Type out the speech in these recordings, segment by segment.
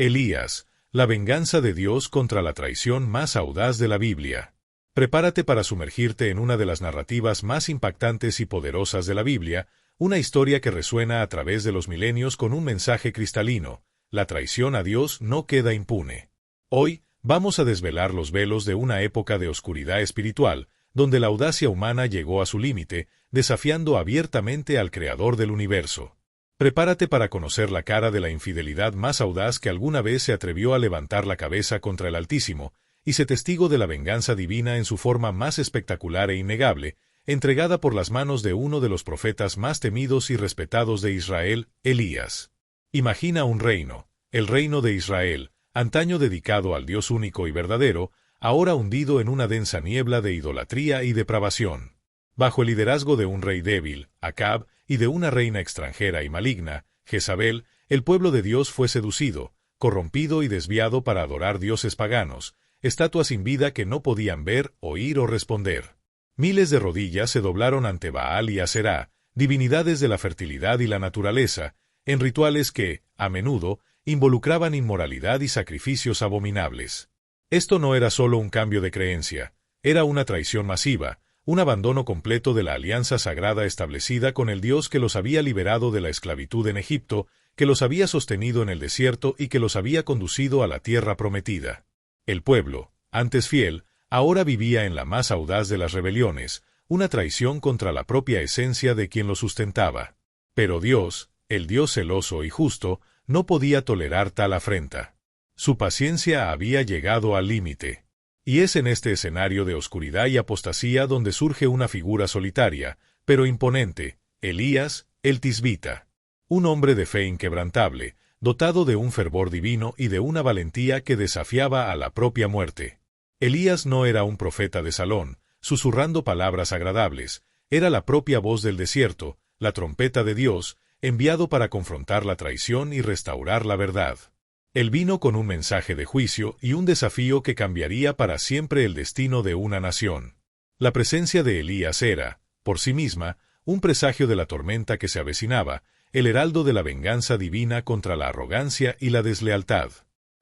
Elías, la venganza de Dios contra la traición más audaz de la Biblia. Prepárate para sumergirte en una de las narrativas más impactantes y poderosas de la Biblia, una historia que resuena a través de los milenios con un mensaje cristalino: la traición a Dios no queda impune. Hoy, vamos a desvelar los velos de una época de oscuridad espiritual, donde la audacia humana llegó a su límite, desafiando abiertamente al Creador del universo. Prepárate para conocer la cara de la infidelidad más audaz que alguna vez se atrevió a levantar la cabeza contra el Altísimo, y sé testigo de la venganza divina en su forma más espectacular e innegable, entregada por las manos de uno de los profetas más temidos y respetados de Israel, Elías. Imagina un reino, el reino de Israel, antaño dedicado al Dios único y verdadero, ahora hundido en una densa niebla de idolatría y depravación. Bajo el liderazgo de un rey débil, Acab, y de una reina extranjera y maligna, Jezabel, el pueblo de Dios fue seducido, corrompido y desviado para adorar dioses paganos, estatuas sin vida que no podían ver, oír o responder. Miles de rodillas se doblaron ante Baal y Aserá, divinidades de la fertilidad y la naturaleza, en rituales que, a menudo, involucraban inmoralidad y sacrificios abominables. Esto no era solo un cambio de creencia, era una traición masiva, un abandono completo de la alianza sagrada establecida con el Dios que los había liberado de la esclavitud en Egipto, que los había sostenido en el desierto y que los había conducido a la tierra prometida. El pueblo, antes fiel, ahora vivía en la más audaz de las rebeliones, una traición contra la propia esencia de quien lo sustentaba. Pero Dios, el Dios celoso y justo, no podía tolerar tal afrenta. Su paciencia había llegado al límite. Y es en este escenario de oscuridad y apostasía donde surge una figura solitaria, pero imponente: Elías, el Tisbita. Un hombre de fe inquebrantable, dotado de un fervor divino y de una valentía que desafiaba a la propia muerte. Elías no era un profeta de salón, susurrando palabras agradables, era la propia voz del desierto, la trompeta de Dios, enviado para confrontar la traición y restaurar la verdad. Él vino con un mensaje de juicio y un desafío que cambiaría para siempre el destino de una nación. La presencia de Elías era, por sí misma, un presagio de la tormenta que se avecinaba, el heraldo de la venganza divina contra la arrogancia y la deslealtad.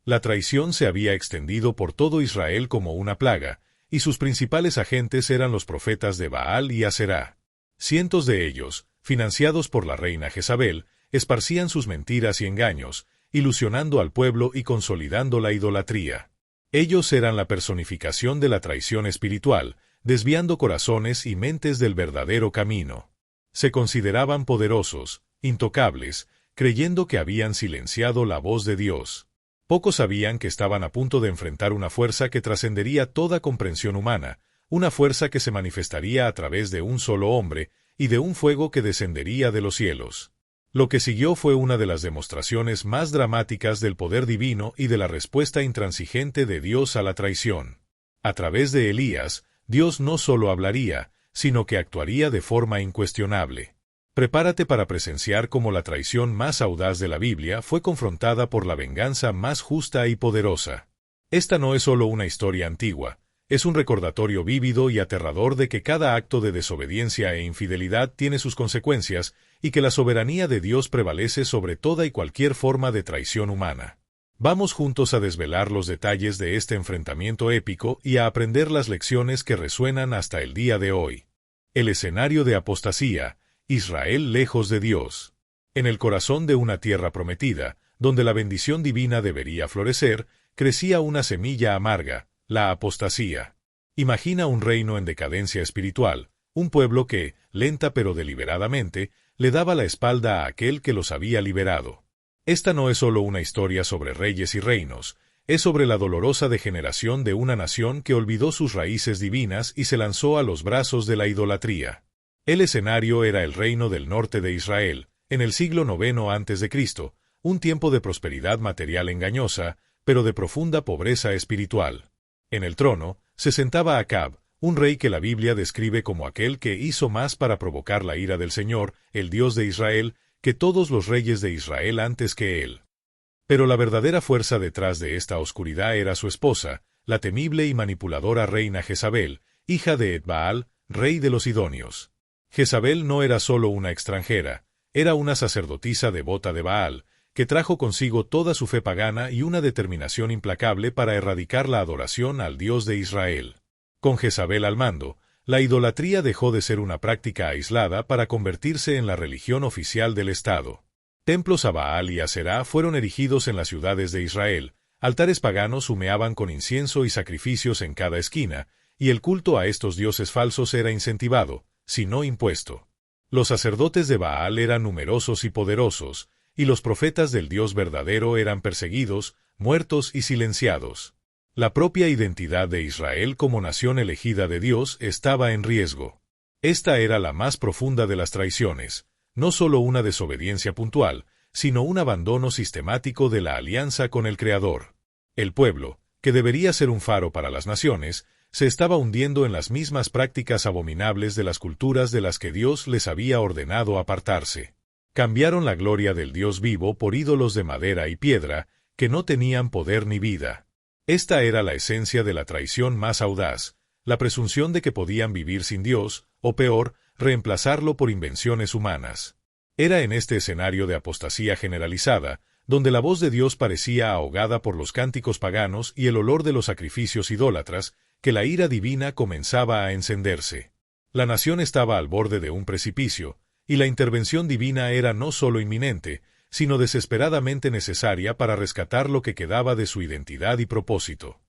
La traición se había extendido por todo Israel como una plaga, y sus principales agentes eran los profetas de Baal y Aserá. Cientos de ellos, financiados por la reina Jezabel, esparcían sus mentiras y engaños, ilusionando al pueblo y consolidando la idolatría. Ellos eran la personificación de la traición espiritual, desviando corazones y mentes del verdadero camino. Se consideraban poderosos, intocables, creyendo que habían silenciado la voz de Dios. Pocos sabían que estaban a punto de enfrentar una fuerza que trascendería toda comprensión humana, una fuerza que se manifestaría a través de un solo hombre y de un fuego que descendería de los cielos. Lo que siguió fue una de las demostraciones más dramáticas del poder divino y de la respuesta intransigente de Dios a la traición. A través de Elías, Dios no solo hablaría, sino que actuaría de forma incuestionable. Prepárate para presenciar cómo la traición más audaz de la Biblia fue confrontada por la venganza más justa y poderosa. Esta no es solo una historia antigua, es un recordatorio vívido y aterrador de que cada acto de desobediencia e infidelidad tiene sus consecuencias y que la soberanía de Dios prevalece sobre toda y cualquier forma de traición humana. Vamos juntos a desvelar los detalles de este enfrentamiento épico y a aprender las lecciones que resuenan hasta el día de hoy. El escenario de apostasía: Israel lejos de Dios. En el corazón de una tierra prometida, donde la bendición divina debería florecer, crecía una semilla amarga: la apostasía. Imagina un reino en decadencia espiritual, un pueblo que, lenta pero deliberadamente, le daba la espalda a aquel que los había liberado. Esta no es solo una historia sobre reyes y reinos, es sobre la dolorosa degeneración de una nación que olvidó sus raíces divinas y se lanzó a los brazos de la idolatría. El escenario era el reino del norte de Israel, en el siglo IX a.C., un tiempo de prosperidad material engañosa, pero de profunda pobreza espiritual. En el trono se sentaba Acab, un rey que la Biblia describe como aquel que hizo más para provocar la ira del Señor, el Dios de Israel, que todos los reyes de Israel antes que él. Pero la verdadera fuerza detrás de esta oscuridad era su esposa, la temible y manipuladora reina Jezabel, hija de Etbaal, rey de los Sidonios. Jezabel no era solo una extranjera, era una sacerdotisa devota de Baal, que trajo consigo toda su fe pagana y una determinación implacable para erradicar la adoración al Dios de Israel. Con Jezabel al mando, la idolatría dejó de ser una práctica aislada para convertirse en la religión oficial del Estado. Templos a Baal y Aserá fueron erigidos en las ciudades de Israel, altares paganos humeaban con incienso y sacrificios en cada esquina, y el culto a estos dioses falsos era incentivado, si no impuesto. Los sacerdotes de Baal eran numerosos y poderosos, y los profetas del Dios verdadero eran perseguidos, muertos y silenciados. La propia identidad de Israel como nación elegida de Dios estaba en riesgo. Esta era la más profunda de las traiciones, no solo una desobediencia puntual, sino un abandono sistemático de la alianza con el Creador. El pueblo, que debería ser un faro para las naciones, se estaba hundiendo en las mismas prácticas abominables de las culturas de las que Dios les había ordenado apartarse. Cambiaron la gloria del Dios vivo por ídolos de madera y piedra, que no tenían poder ni vida. Esta era la esencia de la traición más audaz, la presunción de que podían vivir sin Dios, o peor, reemplazarlo por invenciones humanas. Era en este escenario de apostasía generalizada, donde la voz de Dios parecía ahogada por los cánticos paganos y el olor de los sacrificios idólatras, que la ira divina comenzaba a encenderse. La nación estaba al borde de un precipicio, y la intervención divina era no solo inminente, sino desesperadamente necesaria para rescatar lo que quedaba de su identidad y propósito.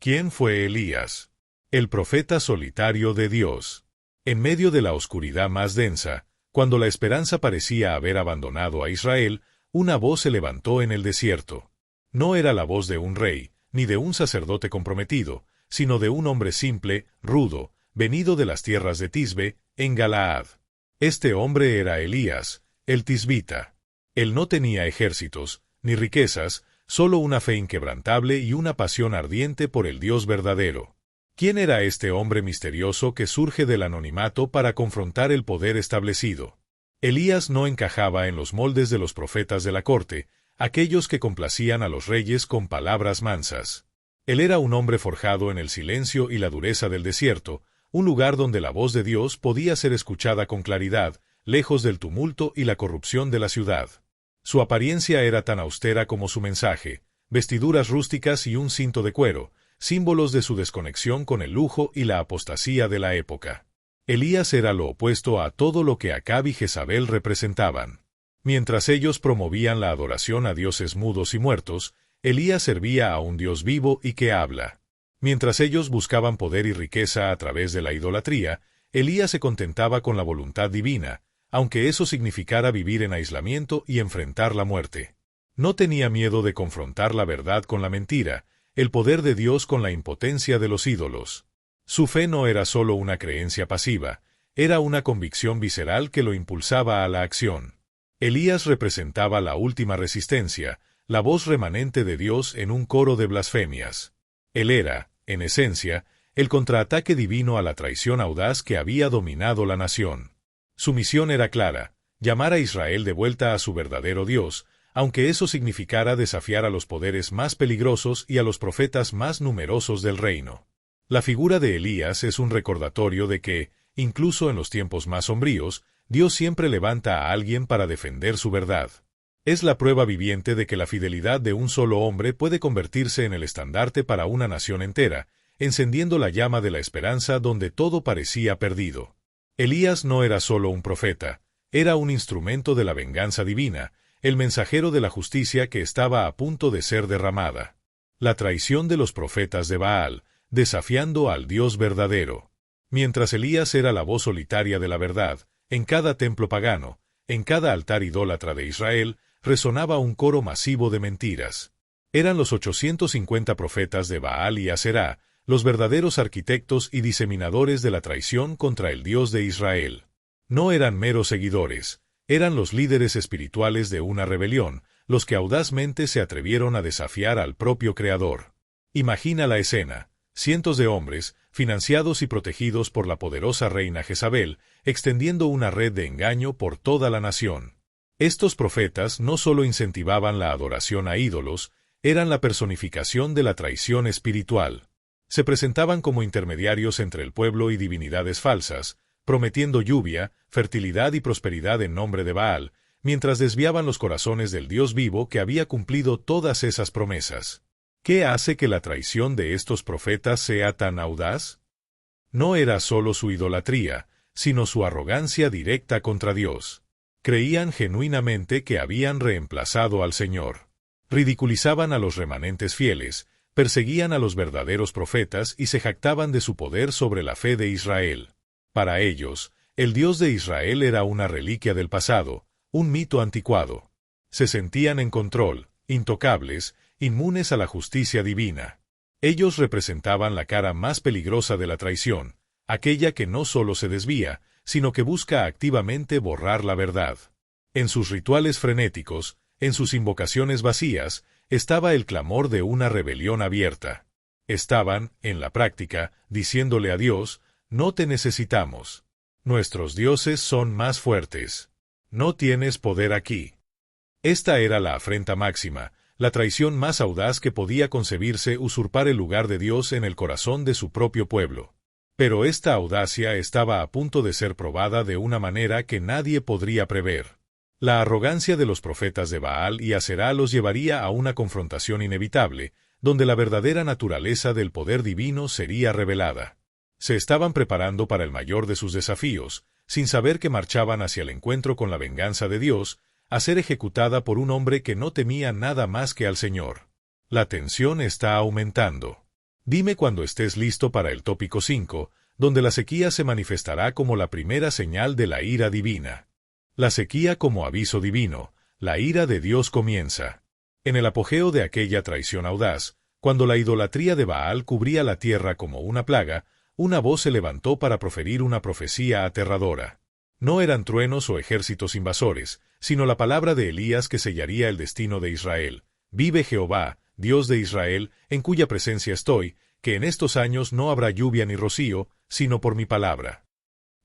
¿Quién fue Elías? El profeta solitario de Dios. En medio de la oscuridad más densa, cuando la esperanza parecía haber abandonado a Israel, una voz se levantó en el desierto. No era la voz de un rey, ni de un sacerdote comprometido, sino de un hombre simple, rudo, venido de las tierras de Tisbe, en Galaad. Este hombre era Elías, el tisbita. Él no tenía ejércitos, ni riquezas, solo una fe inquebrantable y una pasión ardiente por el Dios verdadero. ¿Quién era este hombre misterioso que surge del anonimato para confrontar el poder establecido? Elías no encajaba en los moldes de los profetas de la corte, aquellos que complacían a los reyes con palabras mansas. Él era un hombre forjado en el silencio y la dureza del desierto, un lugar donde la voz de Dios podía ser escuchada con claridad, lejos del tumulto y la corrupción de la ciudad. Su apariencia era tan austera como su mensaje, vestiduras rústicas y un cinto de cuero, símbolos de su desconexión con el lujo y la apostasía de la época. Elías era lo opuesto a todo lo que Acab y Jezabel representaban. Mientras ellos promovían la adoración a dioses mudos y muertos, Elías servía a un Dios vivo y que habla. Mientras ellos buscaban poder y riqueza a través de la idolatría, Elías se contentaba con la voluntad divina, aunque eso significara vivir en aislamiento y enfrentar la muerte. No tenía miedo de confrontar la verdad con la mentira, el poder de Dios con la impotencia de los ídolos. Su fe no era solo una creencia pasiva, era una convicción visceral que lo impulsaba a la acción. Elías representaba la última resistencia, la voz remanente de Dios en un coro de blasfemias. Él era, en esencia, el contraataque divino a la traición audaz que había dominado la nación. Su misión era clara, llamar a Israel de vuelta a su verdadero Dios, aunque eso significara desafiar a los poderes más peligrosos y a los profetas más numerosos del reino. La figura de Elías es un recordatorio de que, incluso en los tiempos más sombríos, Dios siempre levanta a alguien para defender su verdad. Es la prueba viviente de que la fidelidad de un solo hombre puede convertirse en el estandarte para una nación entera, encendiendo la llama de la esperanza donde todo parecía perdido. Elías no era solo un profeta, era un instrumento de la venganza divina, el mensajero de la justicia que estaba a punto de ser derramada. La traición de los profetas de Baal, desafiando al Dios verdadero. Mientras Elías era la voz solitaria de la verdad, en cada templo pagano, en cada altar idólatra de Israel, resonaba un coro masivo de mentiras. Eran los 850 profetas de Baal y Aserá, los verdaderos arquitectos y diseminadores de la traición contra el Dios de Israel. No eran meros seguidores, eran los líderes espirituales de una rebelión, los que audazmente se atrevieron a desafiar al propio Creador. Imagina la escena. Cientos de hombres, financiados y protegidos por la poderosa reina Jezabel, extendiendo una red de engaño por toda la nación. Estos profetas no solo incentivaban la adoración a ídolos, eran la personificación de la traición espiritual. Se presentaban como intermediarios entre el pueblo y divinidades falsas, prometiendo lluvia, fertilidad y prosperidad en nombre de Baal, mientras desviaban los corazones del Dios vivo que había cumplido todas esas promesas. ¿Qué hace que la traición de estos profetas sea tan audaz? No era solo su idolatría, sino su arrogancia directa contra Dios. Creían genuinamente que habían reemplazado al Señor. Ridiculizaban a los remanentes fieles, perseguían a los verdaderos profetas y se jactaban de su poder sobre la fe de Israel. Para ellos, el Dios de Israel era una reliquia del pasado, un mito anticuado. Se sentían en control, intocables, inmunes a la justicia divina. Ellos representaban la cara más peligrosa de la traición, aquella que no solo se desvía, sino que busca activamente borrar la verdad. En sus rituales frenéticos, en sus invocaciones vacías, estaba el clamor de una rebelión abierta. Estaban, en la práctica, diciéndole a Dios: no te necesitamos. Nuestros dioses son más fuertes. No tienes poder aquí. Esta era la afrenta máxima, la traición más audaz que podía concebirse, usurpar el lugar de Dios en el corazón de su propio pueblo. Pero esta audacia estaba a punto de ser probada de una manera que nadie podría prever. La arrogancia de los profetas de Baal y Aserá los llevaría a una confrontación inevitable, donde la verdadera naturaleza del poder divino sería revelada. Se estaban preparando para el mayor de sus desafíos, sin saber que marchaban hacia el encuentro con la venganza de Dios, a ser ejecutada por un hombre que no temía nada más que al Señor. La tensión está aumentando. Dime cuando estés listo para el tópico 5, donde la sequía se manifestará como la primera señal de la ira divina. La sequía como aviso divino, la ira de Dios comienza. En el apogeo de aquella traición audaz, cuando la idolatría de Baal cubría la tierra como una plaga, una voz se levantó para proferir una profecía aterradora. No eran truenos o ejércitos invasores, sino la palabra de Elías que sellaría el destino de Israel. Vive Jehová, Dios de Israel, en cuya presencia estoy, que en estos años no habrá lluvia ni rocío, sino por mi palabra.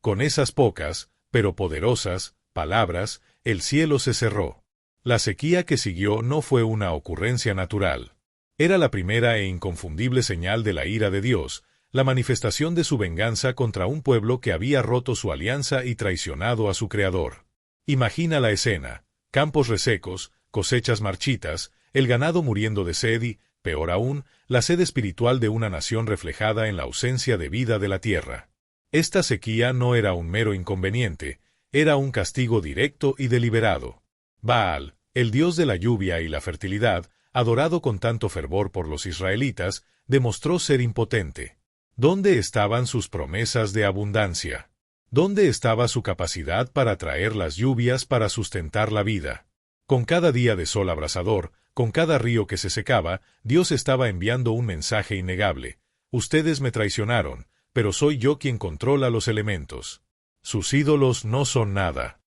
Con esas pocas, pero poderosas, palabras, el cielo se cerró. La sequía que siguió no fue una ocurrencia natural. Era la primera e inconfundible señal de la ira de Dios, la manifestación de su venganza contra un pueblo que había roto su alianza y traicionado a su Creador. Imagina la escena: campos resecos, cosechas marchitas, el ganado muriendo de sed y, peor aún, la sed espiritual de una nación reflejada en la ausencia de vida de la tierra. Esta sequía no era un mero inconveniente, era un castigo directo y deliberado. Baal, el dios de la lluvia y la fertilidad, adorado con tanto fervor por los israelitas, demostró ser impotente. ¿Dónde estaban sus promesas de abundancia? ¿Dónde estaba su capacidad para traer las lluvias para sustentar la vida? Con cada día de sol abrasador, con cada río que se secaba, Dios estaba enviando un mensaje innegable: ustedes me traicionaron, pero soy yo quien controla los elementos. Sus ídolos no son nada.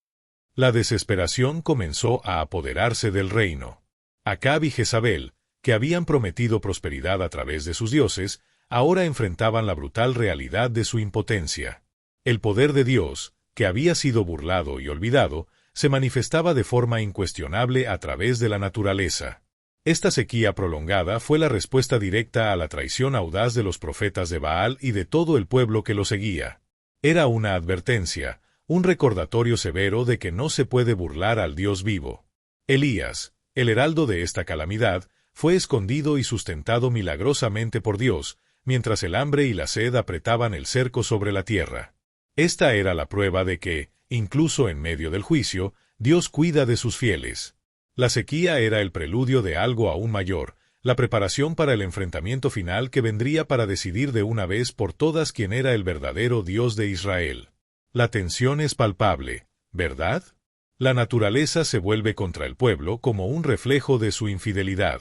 La desesperación comenzó a apoderarse del reino. Acab y Jezabel, que habían prometido prosperidad a través de sus dioses, ahora enfrentaban la brutal realidad de su impotencia. El poder de Dios, que había sido burlado y olvidado, se manifestaba de forma incuestionable a través de la naturaleza. Esta sequía prolongada fue la respuesta directa a la traición audaz de los profetas de Baal y de todo el pueblo que lo seguía. Era una advertencia, un recordatorio severo de que no se puede burlar al Dios vivo. Elías, el heraldo de esta calamidad, fue escondido y sustentado milagrosamente por Dios, mientras el hambre y la sed apretaban el cerco sobre la tierra. Esta era la prueba de que, incluso en medio del juicio, Dios cuida de sus fieles. La sequía era el preludio de algo aún mayor, la preparación para el enfrentamiento final que vendría para decidir de una vez por todas quién era el verdadero Dios de Israel. La tensión es palpable, ¿verdad? La naturaleza se vuelve contra el pueblo como un reflejo de su infidelidad.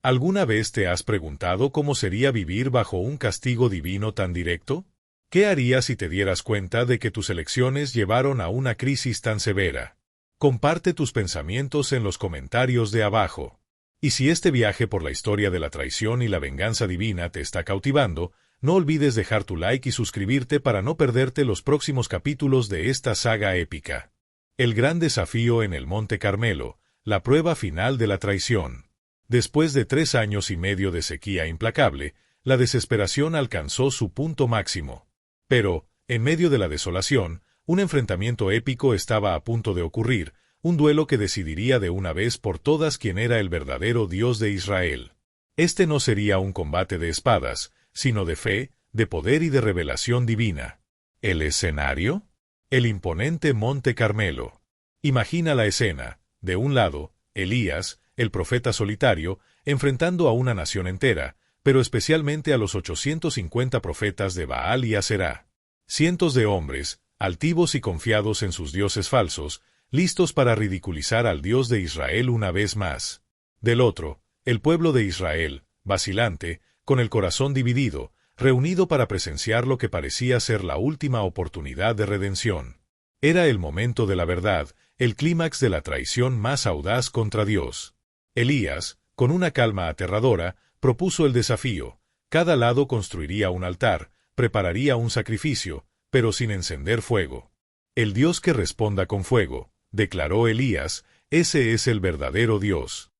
¿Alguna vez te has preguntado cómo sería vivir bajo un castigo divino tan directo? ¿Qué harías si te dieras cuenta de que tus elecciones llevaron a una crisis tan severa? Comparte tus pensamientos en los comentarios de abajo. Y si este viaje por la historia de la traición y la venganza divina te está cautivando, no olvides dejar tu like y suscribirte para no perderte los próximos capítulos de esta saga épica. El gran desafío en el Monte Carmelo, la prueba final de la traición. Después de 3 años y medio de sequía implacable, la desesperación alcanzó su punto máximo. Pero, en medio de la desolación, un enfrentamiento épico estaba a punto de ocurrir, un duelo que decidiría de una vez por todas quién era el verdadero Dios de Israel. Este no sería un combate de espadas, sino de fe, de poder y de revelación divina. ¿El escenario? El imponente Monte Carmelo. Imagina la escena. De un lado, Elías, el profeta solitario, enfrentando a una nación entera, pero especialmente a los 850 profetas de Baal y Aserá. Cientos de hombres, altivos y confiados en sus dioses falsos, listos para ridiculizar al Dios de Israel una vez más. Del otro, el pueblo de Israel, vacilante, con el corazón dividido, reunido para presenciar lo que parecía ser la última oportunidad de redención. Era el momento de la verdad, el clímax de la traición más audaz contra Dios. Elías, con una calma aterradora, propuso el desafío. Cada lado construiría un altar, prepararía un sacrificio, pero sin encender fuego. El Dios que responda con fuego, declaró Elías, ese es el verdadero Dios.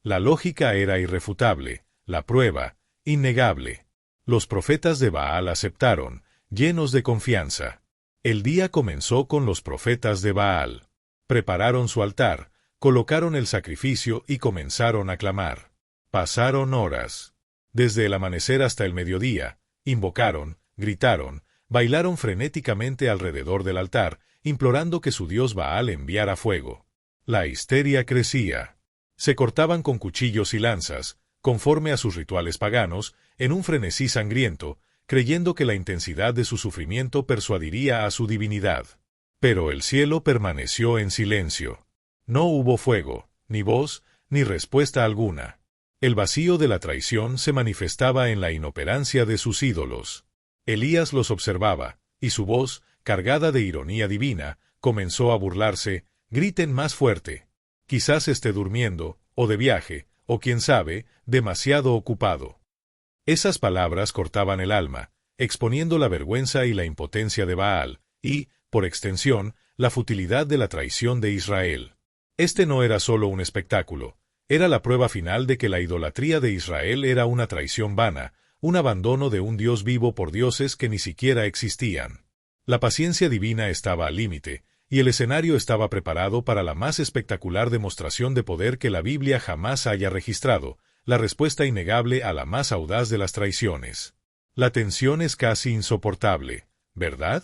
La lógica era irrefutable, la prueba, innegable. Los profetas de Baal aceptaron, llenos de confianza. El día comenzó con los profetas de Baal. Prepararon su altar, colocaron el sacrificio y comenzaron a clamar. Pasaron horas. Desde el amanecer hasta el mediodía, invocaron, gritaron, bailaron frenéticamente alrededor del altar, implorando que su dios Baal enviara fuego. La histeria crecía. Se cortaban con cuchillos y lanzas, conforme a sus rituales paganos, en un frenesí sangriento, creyendo que la intensidad de su sufrimiento persuadiría a su divinidad. Pero el cielo permaneció en silencio. No hubo fuego, ni voz, ni respuesta alguna. El vacío de la traición se manifestaba en la inoperancia de sus ídolos. Elías los observaba, y su voz, cargada de ironía divina, comenzó a burlarse: «Griten más fuerte. Quizás esté durmiendo, o de viaje, o quién sabe, demasiado ocupado». Esas palabras cortaban el alma, exponiendo la vergüenza y la impotencia de Baal, y, por extensión, la futilidad de la traición de Israel. Este no era solo un espectáculo, era la prueba final de que la idolatría de Israel era una traición vana, un abandono de un Dios vivo por dioses que ni siquiera existían. La paciencia divina estaba al límite, y el escenario estaba preparado para la más espectacular demostración de poder que la Biblia jamás haya registrado, la respuesta innegable a la más audaz de las traiciones. La tensión es casi insoportable, ¿verdad?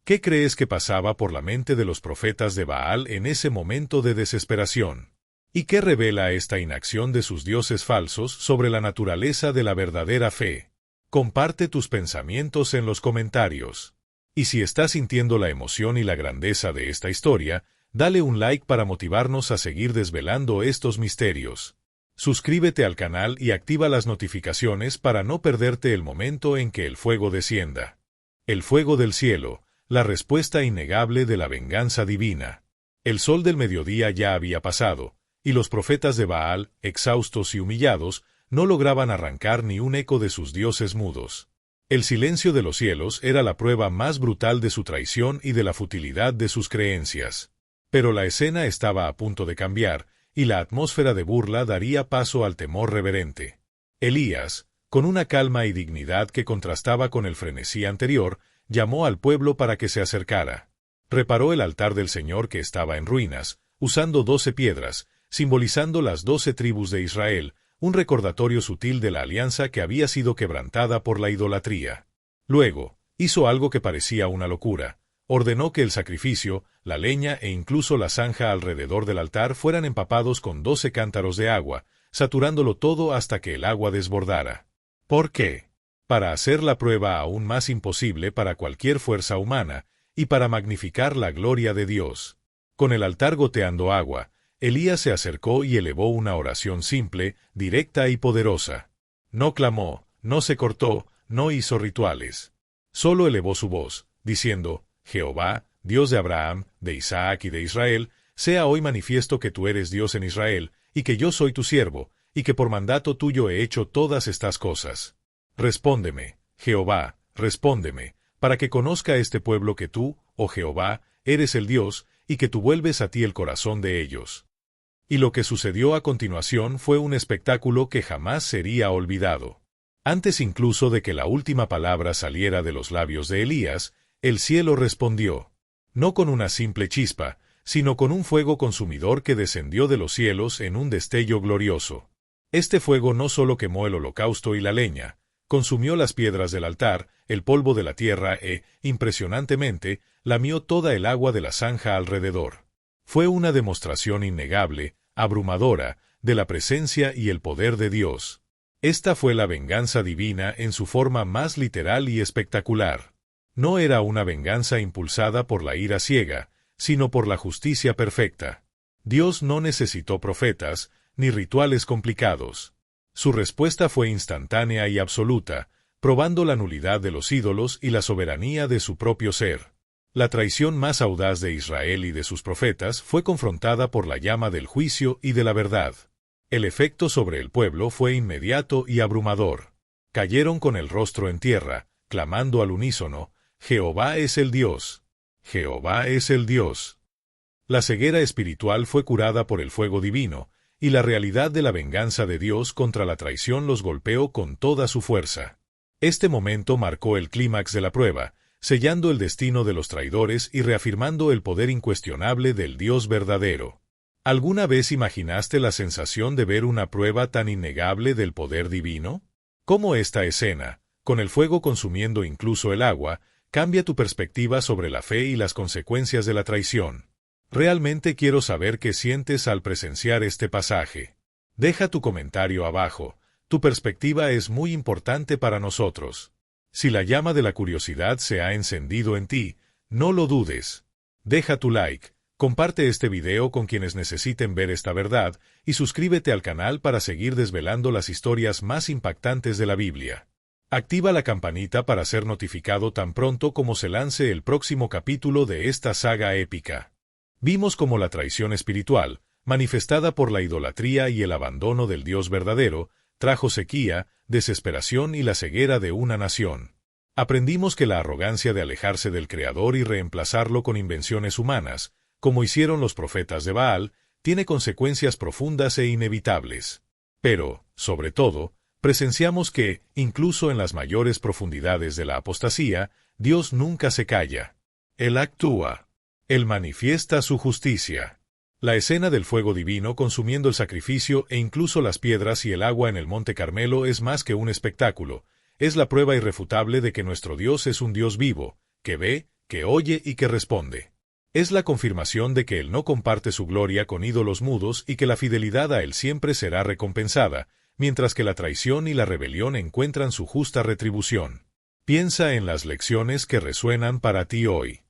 ¿Qué crees que pasaba por la mente de los profetas de Baal en ese momento de desesperación? ¿Y qué revela esta inacción de sus dioses falsos sobre la naturaleza de la verdadera fe? Comparte tus pensamientos en los comentarios. Y si estás sintiendo la emoción y la grandeza de esta historia, dale un like para motivarnos a seguir desvelando estos misterios. Suscríbete al canal y activa las notificaciones para no perderte el momento en que el fuego descienda. El fuego del cielo, la respuesta innegable de la venganza divina. El sol del mediodía ya había pasado, y los profetas de Baal, exhaustos y humillados, no lograban arrancar ni un eco de sus dioses mudos. El silencio de los cielos era la prueba más brutal de su traición y de la futilidad de sus creencias. Pero la escena estaba a punto de cambiar, y la atmósfera de burla daría paso al temor reverente. Elías, con una calma y dignidad que contrastaba con el frenesí anterior, llamó al pueblo para que se acercara. Reparó el altar del Señor que estaba en ruinas, usando 12 piedras, simbolizando las 12 tribus de Israel, un recordatorio sutil de la alianza que había sido quebrantada por la idolatría. Luego, hizo algo que parecía una locura. Ordenó que el sacrificio, la leña e incluso la zanja alrededor del altar fueran empapados con 12 cántaros de agua, saturándolo todo hasta que el agua desbordara. ¿Por qué? Para hacer la prueba aún más imposible para cualquier fuerza humana, y para magnificar la gloria de Dios. Con el altar goteando agua, Elías se acercó y elevó una oración simple, directa y poderosa. No clamó, no se cortó, no hizo rituales. Solo elevó su voz, diciendo: «Jehová, Dios de Abraham, de Isaac y de Israel, sea hoy manifiesto que tú eres Dios en Israel, y que yo soy tu siervo, y que por mandato tuyo he hecho todas estas cosas. Respóndeme, Jehová, respóndeme, para que conozca este pueblo que tú, oh Jehová, eres el Dios, y que tú vuelves a ti el corazón de ellos». Y lo que sucedió a continuación fue un espectáculo que jamás sería olvidado. Antes incluso de que la última palabra saliera de los labios de Elías, el cielo respondió. No con una simple chispa, sino con un fuego consumidor que descendió de los cielos en un destello glorioso. Este fuego no solo quemó el holocausto y la leña, consumió las piedras del altar, el polvo de la tierra e, impresionantemente, lamió toda el agua de la zanja alrededor. Fue una demostración innegable, abrumadora, de la presencia y el poder de Dios. Esta fue la venganza divina en su forma más literal y espectacular. No era una venganza impulsada por la ira ciega, sino por la justicia perfecta. Dios no necesitó profetas, ni rituales complicados. Su respuesta fue instantánea y absoluta, probando la nulidad de los ídolos y la soberanía de su propio ser. La traición más audaz de Israel y de sus profetas fue confrontada por la llama del juicio y de la verdad. El efecto sobre el pueblo fue inmediato y abrumador. Cayeron con el rostro en tierra, clamando al unísono: «Jehová es el Dios. Jehová es el Dios». La ceguera espiritual fue curada por el fuego divino, y la realidad de la venganza de Dios contra la traición los golpeó con toda su fuerza. Este momento marcó el clímax de la prueba, sellando el destino de los traidores y reafirmando el poder incuestionable del Dios verdadero. ¿Alguna vez imaginaste la sensación de ver una prueba tan innegable del poder divino? ¿Cómo esta escena, con el fuego consumiendo incluso el agua, cambia tu perspectiva sobre la fe y las consecuencias de la traición? Realmente quiero saber qué sientes al presenciar este pasaje. Deja tu comentario abajo. Tu perspectiva es muy importante para nosotros. Si la llama de la curiosidad se ha encendido en ti, no lo dudes. Deja tu like, comparte este video con quienes necesiten ver esta verdad y suscríbete al canal para seguir desvelando las historias más impactantes de la Biblia. Activa la campanita para ser notificado tan pronto como se lance el próximo capítulo de esta saga épica. Vimos cómo la traición espiritual, manifestada por la idolatría y el abandono del Dios verdadero, trajo sequía, desesperación y la ceguera de una nación. Aprendimos que la arrogancia de alejarse del Creador y reemplazarlo con invenciones humanas, como hicieron los profetas de Baal, tiene consecuencias profundas e inevitables. Pero, sobre todo, presenciamos que, incluso en las mayores profundidades de la apostasía, Dios nunca se calla. Él actúa. Él manifiesta su justicia. La escena del fuego divino consumiendo el sacrificio e incluso las piedras y el agua en el Monte Carmelo es más que un espectáculo, es la prueba irrefutable de que nuestro Dios es un Dios vivo, que ve, que oye y que responde. Es la confirmación de que Él no comparte su gloria con ídolos mudos y que la fidelidad a Él siempre será recompensada, mientras que la traición y la rebelión encuentran su justa retribución. Piensa en las lecciones que resuenan para ti hoy.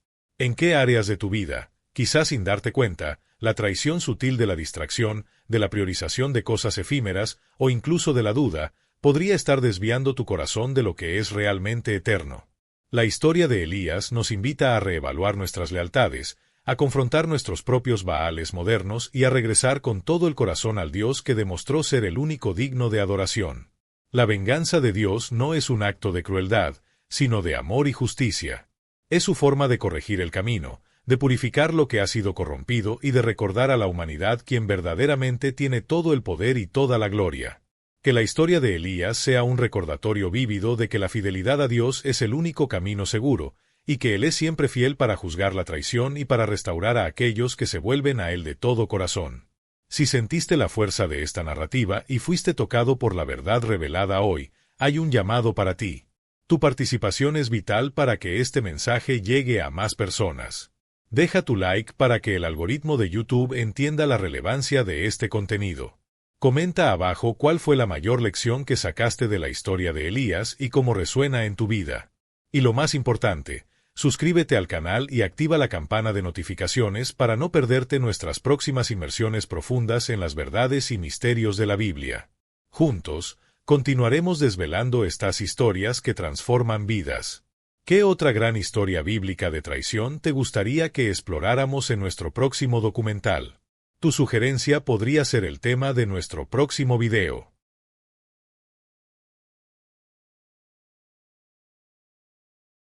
¿En qué áreas de tu vida, quizás sin darte cuenta, la traición sutil de la distracción, de la priorización de cosas efímeras o incluso de la duda, podría estar desviando tu corazón de lo que es realmente eterno? La historia de Elías nos invita a reevaluar nuestras lealtades, a confrontar nuestros propios Baales modernos y a regresar con todo el corazón al Dios que demostró ser el único digno de adoración. La venganza de Dios no es un acto de crueldad, sino de amor y justicia. Es su forma de corregir el camino, de purificar lo que ha sido corrompido y de recordar a la humanidad quien verdaderamente tiene todo el poder y toda la gloria. Que la historia de Elías sea un recordatorio vívido de que la fidelidad a Dios es el único camino seguro, y que Él es siempre fiel para juzgar la traición y para restaurar a aquellos que se vuelven a Él de todo corazón. Si sentiste la fuerza de esta narrativa y fuiste tocado por la verdad revelada hoy, hay un llamado para ti. Tu participación es vital para que este mensaje llegue a más personas. Deja tu like para que el algoritmo de YouTube entienda la relevancia de este contenido. Comenta abajo cuál fue la mayor lección que sacaste de la historia de Elías y cómo resuena en tu vida. Y lo más importante, suscríbete al canal y activa la campana de notificaciones para no perderte nuestras próximas inmersiones profundas en las verdades y misterios de la Biblia. Juntos, continuaremos desvelando estas historias que transforman vidas. ¿Qué otra gran historia bíblica de traición te gustaría que exploráramos en nuestro próximo documental? Tu sugerencia podría ser el tema de nuestro próximo video.